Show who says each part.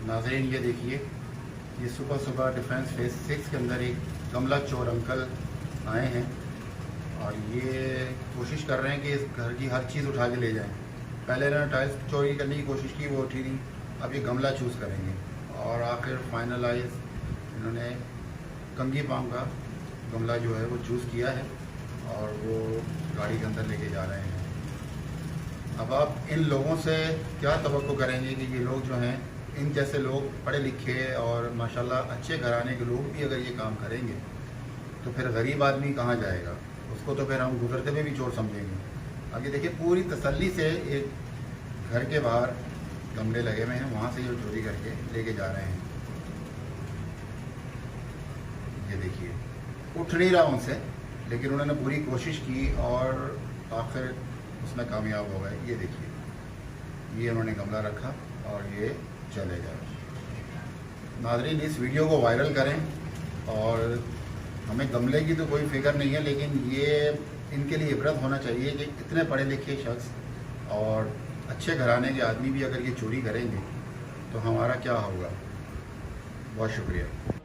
Speaker 1: नाज़रीन ये देखिए, ये सुबह सुबह डिफेंस फेज 6 के अंदर एक गमला चोर अंकल आए हैं और ये कोशिश कर रहे हैं कि इस घर की हर चीज़ उठा के ले जाएं। पहले इन्होंने टाइल्स चोरी करने की कोशिश की, वो उठी नहीं, अब ये गमला चूज़ करेंगे और आखिर फाइनलाइज इन्होंने कंगी पाम का गमला जो है वो चूज़ किया है और वो गाड़ी के अंदर लेके जा रहे हैं। अब आप इन लोगों से क्या तवक्को करेंगे कि ये लोग जो हैं, इन जैसे लोग पढ़े लिखे और माशाल्लाह अच्छे घराने के लोग भी अगर ये काम करेंगे तो फिर गरीब आदमी कहाँ जाएगा? उसको तो फिर हम गुजरते हुए भी चोर समझेंगे। अब ये देखिए, पूरी तसल्ली से एक घर के बाहर गमले लगे हुए हैं, वहाँ से ये चोरी करके लेके जा रहे हैं। ये देखिए, उठ नहीं रहा उनसे, लेकिन उन्होंने पूरी कोशिश की और आखिर उसमें कामयाब हो गए। ये देखिए, ये उन्होंने गमला रखा और ये चले गए। नाज़रीन, इस वीडियो को वायरल करें और हमें गमले की तो कोई फिक्र नहीं है, लेकिन ये इनके लिए इबरत होना चाहिए कि इतने पढ़े लिखे शख्स और अच्छे घराने के आदमी भी अगर ये चोरी करेंगे तो हमारा क्या होगा। बहुत शुक्रिया।